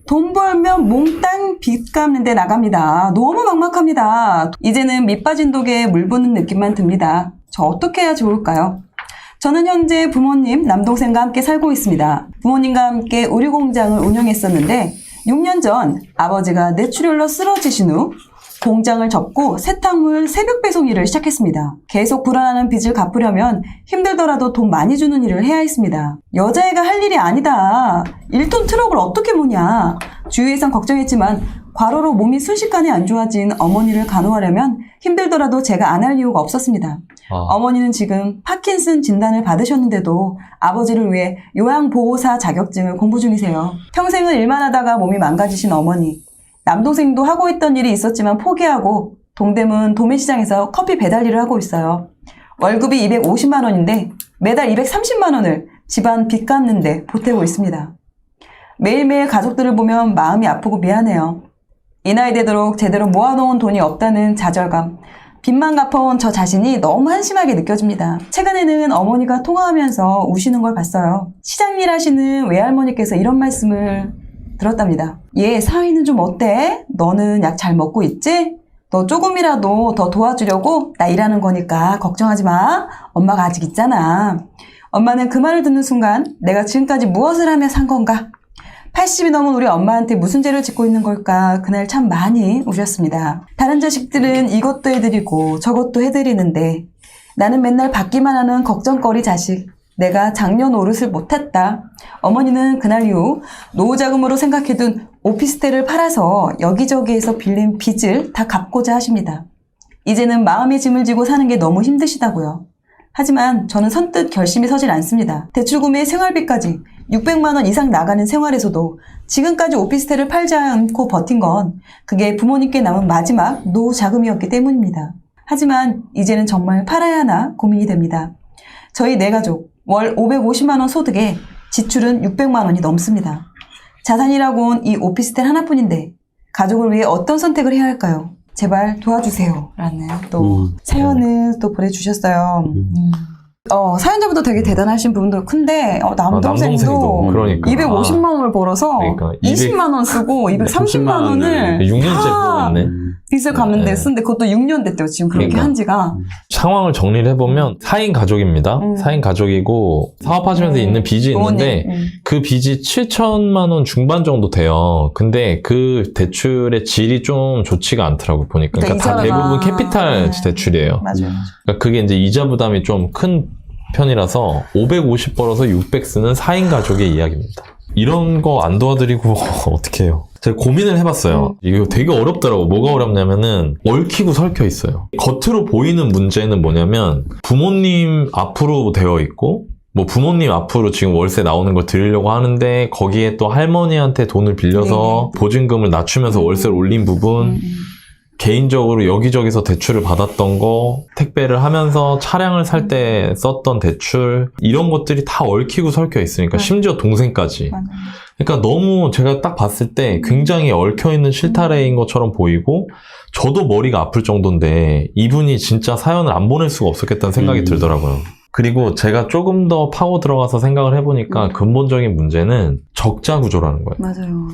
돈 벌면 몽땅 빚 갚는 데 나갑니다. 너무 막막합니다. 이제는 밑 빠진 독에 물 붓는 느낌만 듭니다. 저 어떻게 해야 좋을까요? 저는 현재 부모님, 남동생과 함께 살고 있습니다. 부모님과 함께 의류공장을 운영했었는데 6년 전 아버지가 뇌출혈로 쓰러지신 후 공장을 접고 세탁물 새벽 배송 일을 시작했습니다. 계속 불어나는 빚을 갚으려면 힘들더라도 돈 많이 주는 일을 해야 했습니다. 여자애가 할 일이 아니다. 1톤 트럭을 어떻게 모냐. 주위에선 걱정했지만 과로로 몸이 순식간에 안 좋아진 어머니를 간호하려면 힘들더라도 제가 안 할 이유가 없었습니다. 어머니는 지금 파킨슨 진단을 받으셨는데도 아버지를 위해 요양보호사 자격증을 공부 중이세요. 평생을 일만 하다가 몸이 망가지신 어머니. 남동생도 하고 있던 일이 있었지만 포기하고 동대문 도매시장에서 커피 배달 일을 하고 있어요. 월급이 250만 원인데 매달 230만 원을 집안 빚 갚는데 보태고 있습니다. 매일매일 가족들을 보면 마음이 아프고 미안해요. 이 나이 되도록 제대로 모아놓은 돈이 없다는 좌절감, 빚만 갚아온 저 자신이 너무 한심하게 느껴집니다. 최근에는 어머니가 통화하면서 우시는 걸 봤어요. 시장 일 하시는 외할머니께서 이런 말씀을 들었답니다. 얘 사위는 좀 어때? 너는 약 잘 먹고 있지? 너 조금이라도 더 도와주려고 나 일하는 거니까 걱정하지 마. 엄마가 아직 있잖아. 엄마는 그 말을 듣는 순간 내가 지금까지 무엇을 하며 산 건가? 80이 넘은 우리 엄마한테 무슨 죄를 짓고 있는 걸까? 그날 참 많이 우셨습니다. 다른 자식들은 이것도 해드리고 저것도 해드리는데 나는 맨날 받기만 하는 걱정거리 자식. 내가 작년 노릇을 못했다. 어머니는 그날 이후 노후자금으로 생각해둔 오피스텔을 팔아서 여기저기에서 빌린 빚을 다 갚고자 하십니다. 이제는 마음의 짐을 지고 사는 게 너무 힘드시다고요. 하지만 저는 선뜻 결심이 서질 않습니다. 대출금의 생활비까지 600만 원 이상 나가는 생활에서도 지금까지 오피스텔을 팔지 않고 버틴 건 그게 부모님께 남은 마지막 노후 자금이었기 때문입니다. 하지만 이제는 정말 팔아야 하나 고민이 됩니다. 저희 네 가족 월 550만 원 소득에 지출은 600만 원이 넘습니다. 자산이라고는 이 오피스텔 하나뿐인데 가족을 위해 어떤 선택을 해야 할까요? 제발 도와주세요. 라는 또 사연을 또 보내주셨어요. 사연자분도 되게 대단하신 부분도 큰데 남동생도 그러니까. 250만 원을 벌어서 그러니까 20만 원 쓰고 230만 원을 6년째 다 벌었네. 빚을 갚는데 쓰는데 그것도 6년 됐대요. 지금 그렇게 그러니까. 한 지가. 상황을 정리를 해보면 4인 가족입니다. 4인 가족이고 사업하시면서 있는 빚이 있는데 그 빚이 7천만 원 중반 정도 돼요. 근데 그 대출의 질이 좀 좋지가 않더라고 보니까. 그러니까 다 대부분 캐피탈 대출이에요. 맞아요. 그러니까 그게 이제 이자 부담이 좀 큰 편이라서 550 벌어서 600 쓰는 4인 가족의 이야기입니다. 이런 거 안 도와드리고 어떻게 해요? 제가 고민을 해봤어요. 이거 되게 어렵더라고. 뭐가 어렵냐면은 얽히고 설켜 있어요. 겉으로 보이는 문제는 뭐냐면 부모님 앞으로 되어 있고 뭐 부모님 앞으로 지금 월세 나오는 걸 드리려고 하는데 거기에 또 할머니한테 돈을 빌려서 보증금을 낮추면서 월세를 올린 부분 개인적으로 여기저기서 대출을 받았던 거, 택배를 하면서 차량을 살 때 썼던 대출, 이런 것들이 다 얽히고 설켜 있으니까, 심지어 동생까지. 그러니까 너무 제가 딱 봤을 때 굉장히 얽혀있는 실타래인 것처럼 보이고, 저도 머리가 아플 정도인데, 이분이 진짜 사연을 안 보낼 수가 없었겠다는 생각이 들더라고요. 그리고 제가 조금 더 파고 들어가서 생각을 해보니까 근본적인 문제는 적자 구조라는 거예요. 맞아요.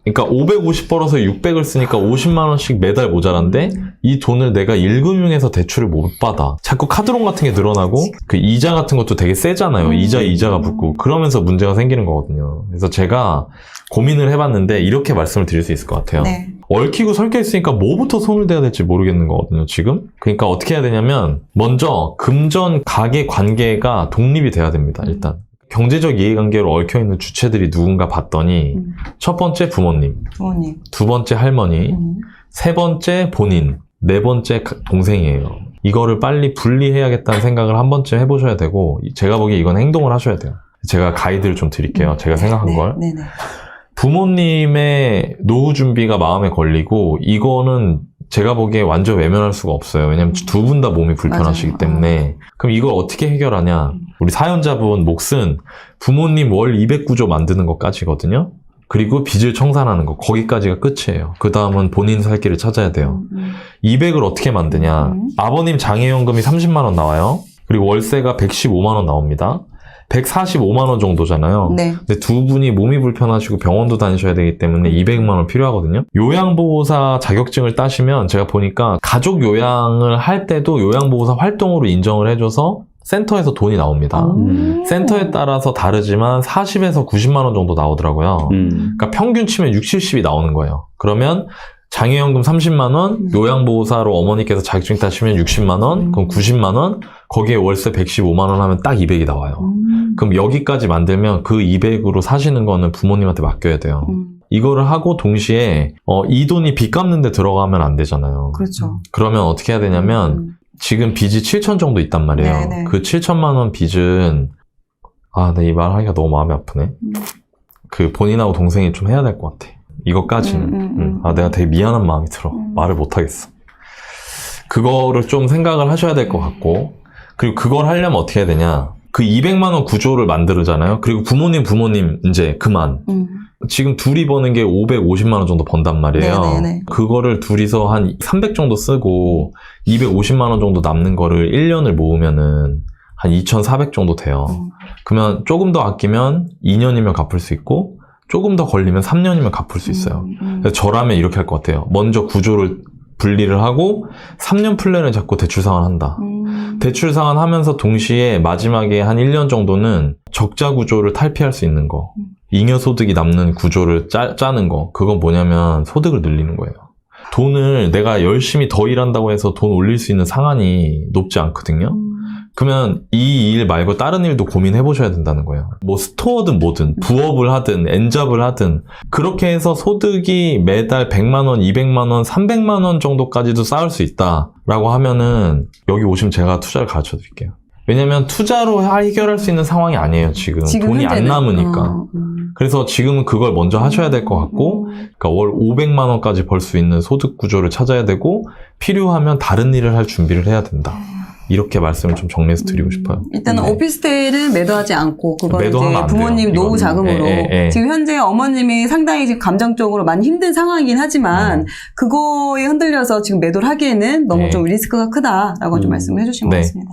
그러니까 550 벌어서 600을 쓰니까 50만 원씩 매달 모자란데 이 돈을 내가 1금융에서 대출을 못 받아. 자꾸 카드론 같은 게 늘어나고 그 이자 같은 것도 되게 세잖아요. 이자가 붙고 그러면서 문제가 생기는 거거든요. 그래서 제가 고민을 해봤는데 이렇게 말씀을 드릴 수 있을 것 같아요. 네. 얽히고 설켜 있으니까 뭐부터 손을 대야 될지 모르겠는 거거든요, 지금. 그러니까 어떻게 해야 되냐면 먼저 금전 가계 관계가 독립이 돼야 됩니다, 일단. 경제적 이해관계로 얽혀있는 주체들이 누군가 봤더니 첫 번째 부모님, 두 번째 할머니, 세 번째 본인, 네 번째 동생이에요. 이거를 빨리 분리해야겠다는 생각을 한 번쯤 해보셔야 되고 제가 보기에 이건 행동을 하셔야 돼요. 제가 가이드를 좀 드릴게요. 제가 생각한 걸. 네네. 부모님의 노후 준비가 마음에 걸리고 이거는 제가 보기에 완전 외면할 수가 없어요. 왜냐면 두 분 다 몸이 불편하시기 때문에. 그럼 이걸 어떻게 해결하냐? 우리 사연자분 몫은 부모님 월 209조 만드는 것까지거든요. 그리고 빚을 청산하는 거, 거기까지가 끝이에요. 그 다음은 본인 살 길을 찾아야 돼요. 200을 어떻게 만드냐? 아버님 장애연금이 30만 원 나와요. 그리고 월세가 115만 원 나옵니다. 145만 원 정도잖아요. 네. 근데 두 분이 몸이 불편하시고 병원도 다니셔야 되기 때문에 200만 원 필요하거든요. 요양보호사 자격증을 따시면 제가 보니까 가족 요양을 할 때도 요양보호사 활동으로 인정을 해줘서 센터에서 돈이 나옵니다. 센터에 따라서 다르지만 40에서 90만 원 정도 나오더라고요. 그러니까 평균 치면 60, 70이 나오는 거예요. 그러면 장애연금 30만 원, 요양보호사로 어머니께서 자격증 따시면 60만 원, 그럼 90만 원, 거기에 월세 115만 원 하면 딱 200이 나와요. 그럼 여기까지 만들면 그 200으로 사시는 거는 부모님한테 맡겨야 돼요. 이거를 하고 동시에 이 돈이 빚 갚는 데 들어가면 안 되잖아요. 그렇죠. 그러면 어떻게 해야 되냐면 지금 빚이 7천 정도 있단 말이에요. 네네. 그 7천만 원 빚은 이 말 하기가 너무 마음이 아프네. 그 본인하고 동생이 좀 해야 될 것 같아. 이것까지는. 내가 되게 미안한 마음이 들어. 말을 못 하겠어. 그거를 좀 생각을 하셔야 될 것 같고, 그리고 그걸 하려면 어떻게 해야 되냐. 그 200만 원 구조를 만들잖아요. 그리고 부모님 이제 그만. 지금 둘이 버는 게 550만 원 정도 번단 말이에요. 네네네. 그거를 둘이서 한 300 정도 쓰고 250만 원 정도 남는 거를 1년을 모으면은 한 2,400 정도 돼요. 그러면 조금 더 아끼면 2년이면 갚을 수 있고 조금 더 걸리면 3년이면 갚을 수 있어요. 그래서 저라면 이렇게 할 것 같아요. 먼저 구조를 분리를 하고 3년 플랜을 잡고 대출 상환한다. 대출 상환하면서 동시에 마지막에 한 1년 정도는 적자 구조를 탈피할 수 있는 거. 잉여 소득이 남는 구조를 짜는 거. 그건 뭐냐면 소득을 늘리는 거예요. 돈을 내가 열심히 더 일한다고 해서 돈 올릴 수 있는 상한이 높지 않거든요. 그러면 이 일 말고 다른 일도 고민해 보셔야 된다는 거예요. 뭐 스토어든 뭐든 부업을 하든 엔잡을 하든 그렇게 해서 소득이 매달 100만 원, 200만 원, 300만 원 정도까지도 쌓을 수 있다라고 하면은 여기 오시면 제가 투자를 가르쳐 드릴게요. 왜냐면 투자로 해결할 수 있는 상황이 아니에요, 지금. 돈이 안 현재는? 남으니까. 그래서 지금은 그걸 먼저 하셔야 될 것 같고, 그러니까 월 500만 원까지 벌 수 있는 소득 구조를 찾아야 되고, 필요하면 다른 일을 할 준비를 해야 된다. 이렇게 말씀을 좀 정리해서 드리고 싶어요. 일단은 네. 오피스텔은 매도하지 않고 그거는 매도하면 이제 안 부모님 돼요. 노후 이거는. 자금으로 지금 현재 어머님이 상당히 지금 감정적으로 많이 힘든 상황이긴 하지만 그거에 흔들려서 지금 매도를 하기에는 너무 네. 좀 리스크가 크다라고 좀 말씀을 해주신 것 네. 같습니다.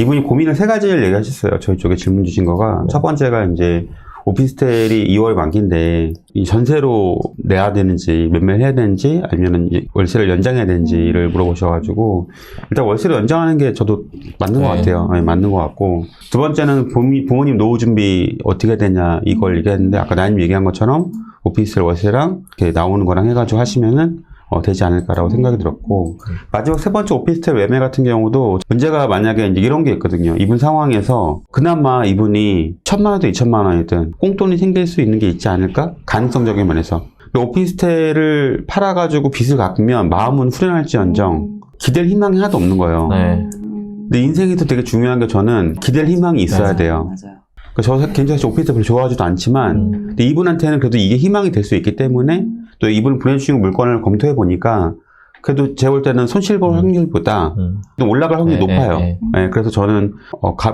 이분이 고민을 세 가지를 얘기하셨어요. 저희 쪽에 질문 주신 거가. 첫 번째가 이제 오피스텔이 2월 만기인데 이 전세로 내야 되는지 매매를 해야 되는지 아니면 월세를 연장해야 되는지를 물어보셔가지고 일단 월세를 연장하는 게 저도 맞는 것 같아요. 네, 맞는 것 같고 두 번째는 부모님 노후 준비 어떻게 되냐 이걸 얘기했는데 아까 나님 얘기한 것처럼 오피스텔 월세랑 이렇게 나오는 거랑 해가지고 하시면은 되지 않을까라고 생각이 들었고 마지막 세 번째 오피스텔 매매 같은 경우도 문제가 만약에 이제 이런 게 있거든요. 이분 상황에서 그나마 이분이 1,000만 원이든 2,000만 원이든 꽁돈이 생길 수 있는 게 있지 않을까? 가능성적인 면에서 오피스텔을 팔아가지고 빚을 갚으면 마음은 후련할지언정 기댈 희망이 하나도 없는 거예요. 네. 근데 인생에서 되게 중요한 게 저는 기댈 희망이 있어야 돼요. 맞아요. 저 개인적으로 오피스텔 별로 좋아하지도 않지만 근데 이분한테는 그래도 이게 희망이 될 수 있기 때문에 또 이분이 보내주신 물건을 검토해 보니까 그래도 제가 볼 때는 손실 볼 확률보다 좀 올라갈 확률이 높아요. 네, 그래서 저는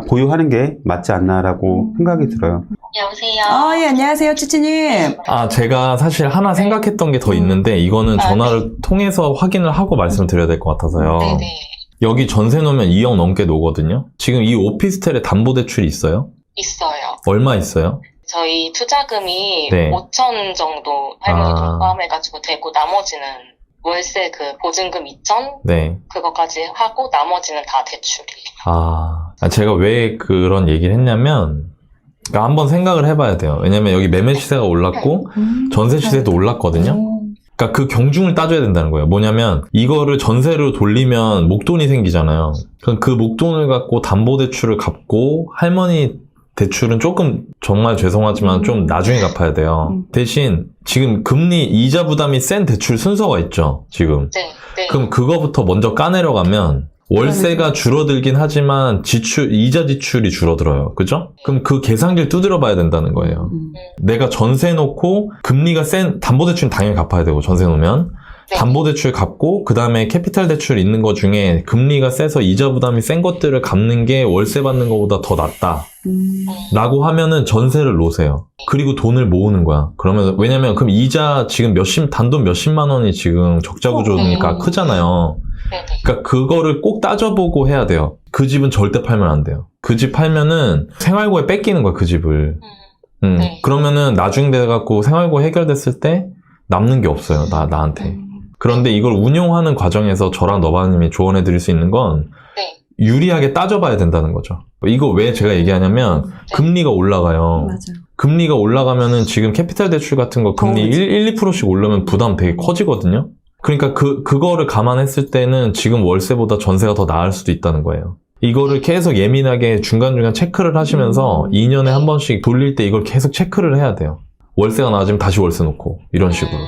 보유하는 게 맞지 않나라고 생각이 들어요. 여보세요. 예, 안녕하세요, 치치님. 제가 사실 하나 생각했던 게 더 있는데 이거는 전화를 통해서 확인을 하고 말씀을 드려야 될 것 같아서요. 네네. 여기 전세 놓으면 2억 넘게 놓거든요. 지금 이 오피스텔에 담보대출이 있어요? 있어요. 얼마 있어요? 저희 투자금이 네. 5천 정도 할머니 돈 포함해가지고 되고 나머지는 월세 그 보증금 2천 네. 그거까지 하고 나머지는 다 대출이에요. 제가 왜 그런 얘기를 했냐면 그러니까 한번 생각을 해봐야 돼요. 왜냐면 여기 매매 시세가 올랐고 전세 시세도 올랐거든요. 그러니까 그 경중을 따져야 된다는 거예요. 뭐냐면 이거를 전세로 돌리면 목돈이 생기잖아요. 그럼 그 목돈을 갖고 담보대출을 갚고 할머니 대출은 조금 정말 죄송하지만 좀 나중에 갚아야 돼요. 대신 지금 금리 이자 부담이 센 대출 순서가 있죠. 지금. 네, 네. 그럼 그거부터 먼저 까내려가면 월세가 줄어들긴 하지만 이자 지출이 줄어들어요. 그죠? 그럼 그 계산기를 두드려 봐야 된다는 거예요. 내가 전세 놓고 금리가 센 담보대출은 당연히 갚아야 되고 전세 놓으면 네. 담보대출 갚고 그 다음에 캐피탈 대출 있는 것 중에 금리가 세서 이자 부담이 센 것들을 갚는 게 월세 받는 것보다 더 낫다 라고 하면은 전세를 놓으세요. 그리고 돈을 모으는 거야. 그러면 왜냐면 그럼 이자 지금 단돈 몇십만 원이 지금 적자 구조니까 크잖아요. 네네. 그러니까 그거를 꼭 따져보고 해야 돼요. 그 집은 절대 팔면 안 돼요. 그 집 팔면은 생활고에 뺏기는 거야, 그 집을. 네. 그러면은 나중에 돼갖고 생활고 해결됐을 때 남는 게 없어요, 나한테. 그런데 이걸 운용하는 과정에서 저랑 너바님이 조언해 드릴 수 있는 건 네. 유리하게 따져봐야 된다는 거죠. 이거 왜 제가 얘기하냐면 금리가 올라가요. 맞아요. 금리가 올라가면은 지금 캐피탈 대출 같은 거 금리 그렇지. 1-2%씩 오르면 부담 되게 커지거든요. 그러니까 그거를 감안했을 때는 지금 월세보다 전세가 더 나을 수도 있다는 거예요. 이거를 계속 예민하게 중간중간 체크를 하시면서 2년에 한 번씩 돌릴 때 이걸 계속 체크를 해야 돼요. 월세가 나아지면 다시 월세 놓고 이런 식으로.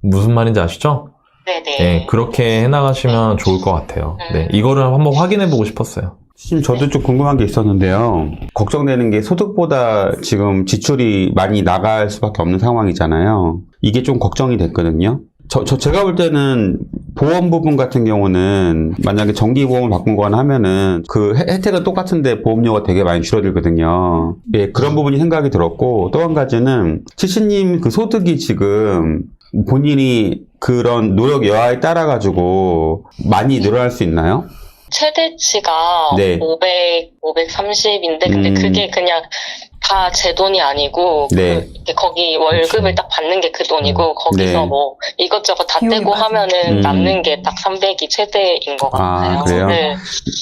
무슨 말인지 아시죠? 네네. 네, 그렇게 해나가시면 좋을 것 같아요. 네, 이거를 한번 확인해보고 싶었어요. 지금 저도 좀 궁금한 게 있었는데요. 걱정되는 게 소득보다 지금 지출이 많이 나갈 수밖에 없는 상황이잖아요. 이게 좀 걱정이 됐거든요. 제가 볼 때는 보험 부분 같은 경우는 만약에 정기보험을 바꾼거나 하면은 그 혜택은 똑같은데 보험료가 되게 많이 줄어들거든요. 예, 그런 부분이 생각이 들었고, 또 한 가지는 치치님 그 소득이 지금 본인이 그런 노력 여하에 따라 가지고 많이 늘어날 수 있나요? 최대치가 네. 530인데 근데 그게 그냥 다 제 돈이 아니고 네. 거기 월급을 딱 받는 게 그 돈이고 거기서 네. 뭐 이것저것 다 비용이 떼고 맞아. 하면은 남는 게 딱 300이 최대인 것 같아요. 아, 그래요? 네.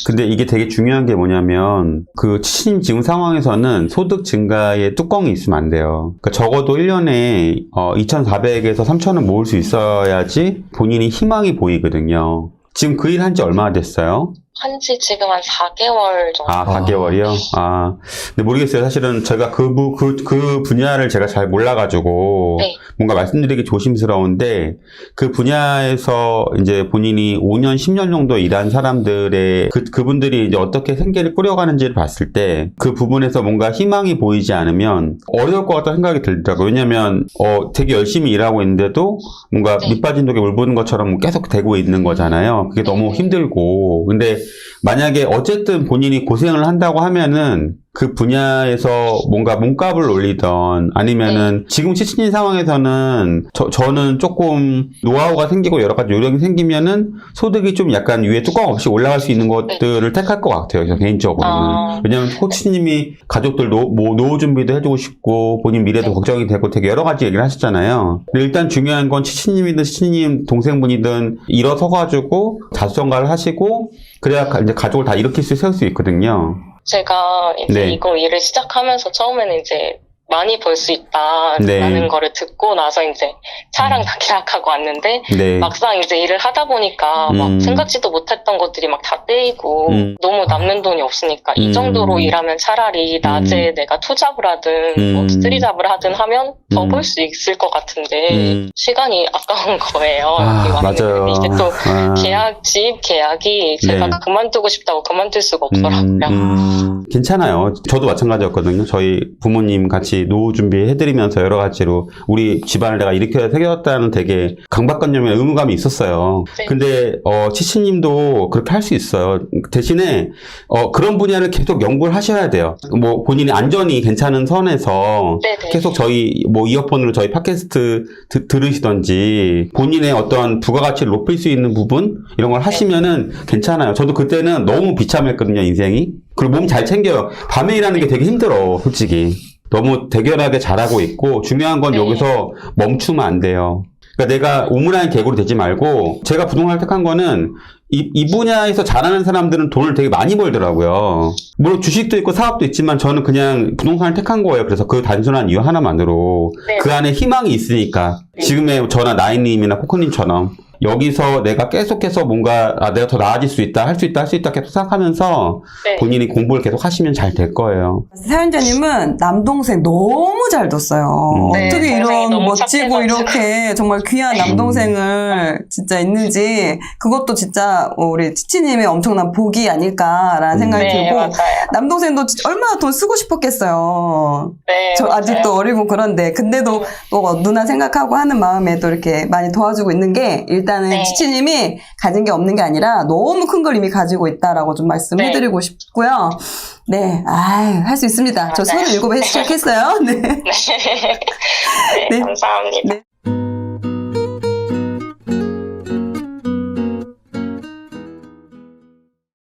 근데 이게 되게 중요한 게 뭐냐면 그 치신 지금 상황에서는 소득 증가에 뚜껑이 있으면 안 돼요. 그러니까 적어도 1년에 2,400에서 3,000원 모을 수 있어야지 본인이 희망이 보이거든요. 지금 그 일 한 지 얼마나 됐어요? 한지 지금 한 4개월 정도. 아, 4개월이요? 아, 근데 모르겠어요. 사실은 제가 그 분야를 제가 잘 몰라가지고, 네. 뭔가 말씀드리기 조심스러운데, 그 분야에서 이제 본인이 5년, 10년 정도 일한 사람들의, 그분들이 이제 어떻게 생계를 꾸려가는지를 봤을 때, 그 부분에서 뭔가 희망이 보이지 않으면 어려울 것 같다는 생각이 들더라고요. 왜냐면, 되게 열심히 일하고 있는데도 뭔가 네. 밑빠진 독에 물 부는 것처럼 계속 되고 있는 거잖아요. 그게 너무 힘들고. 근데 만약에 어쨌든 본인이 고생을 한다고 하면은 그 분야에서 뭔가 몸값을 올리던 아니면은 지금 치친인 상황에서는 저는 조금 노하우가 생기고 여러 가지 요령이 생기면은 소득이 좀 약간 위에 뚜껑 없이 올라갈 수 있는 것들을 택할 것 같아요. 저 개인적으로는. 왜냐면 코치님이 가족들 노후 준비도 해주고 싶고 본인 미래도 걱정이 되고 되게 여러 가지 얘기를 하셨잖아요. 근데 일단 중요한 건 치친님이든 치친님 동생분이든 일어서가지고 자수성가를 하시고 그래야 이제 가족을 다 일으킬 세울 수 있거든요. 제가 이제 네. 이거 일을 시작하면서 처음에는 이제 많이 벌 수 있다라는 네. 거를 듣고 나서 이제 차랑 다 계약하고 왔는데 네. 막상 이제 일을 하다 보니까 막 생각지도 못했던 것들이 막 다 떼이고 너무 남는 돈이 없으니까 이 정도로 일하면 차라리 낮에 내가 투잡을 하든 뭐 스트리잡을 하든 하면 더 벌 수 있을 것 같은데 시간이 아까운 거예요. 아, 여기 왔는데. 맞아요. 이제 또 아. 집 계약이 제가 네. 그만두고 싶다고 그만둘 수가 없더라고요. 괜찮아요. 저도 마찬가지였거든요. 저희 부모님 같이 노후 준비해드리면서 여러 가지로 우리 집안을 내가 이렇게 새겼다는 되게 강박관념에 의무감이 있었어요. 네. 근데 치치님도 그렇게 할 수 있어요. 대신에 그런 분야를 계속 연구를 하셔야 돼요. 뭐 본인이 안전이 괜찮은 선에서 네네. 계속 저희 뭐 이어폰으로 저희 팟캐스트 들으시던지 본인의 어떤 부가가치를 높일 수 있는 부분 이런 걸 하시면은 괜찮아요. 저도 그때는 너무 비참했거든요, 인생이. 그리고 몸 잘 챙겨요. 밤에 일하는 게 되게 힘들어, 솔직히. 너무 대결하게 잘하고 있고 중요한 건 여기서 멈추면 안 돼요. 그러니까 내가 우물안 개구리 되지 말고 제가 부동산을 택한 거는 이 분야에서 잘하는 사람들은 돈을 되게 많이 벌더라고요. 물론 주식도 있고 사업도 있지만 저는 그냥 부동산을 택한 거예요. 그래서 그 단순한 이유 하나만으로 네. 그 안에 희망이 있으니까 지금의 저나 나인님이나 코코님처럼 여기서 내가 계속해서 뭔가 내가 더 나아질 수 있다, 할 수 있다 계속 생각하면서 네. 본인이 공부를 계속 하시면 잘 될 거예요. 사연자님은 남동생 너무 잘 뒀어요. 네, 어떻게 이런 동생이 너무 멋지고 착해가지고. 이렇게 정말 귀한 남동생을 진짜 있는지 그것도 진짜 우리 치치님의 엄청난 복이 아닐까라는 생각이 네, 들고 맞아요. 남동생도 진짜 얼마나 돈 쓰고 싶었겠어요. 네, 저 맞아요. 아직도 어리고 그런데 근데도 또 누나 생각하고 하는 마음에 또 이렇게 많이 도와주고 있는 게 일단은 네. 치치님이 가진 게 없는 게 아니라 너무 큰 걸 이미 가지고 있다라고 좀 말씀해드리고 싶고요. 네, 할 수 있습니다. 저 맞아요. 27에 시작했어요. 네. 네, 네. 감사합니다. 네.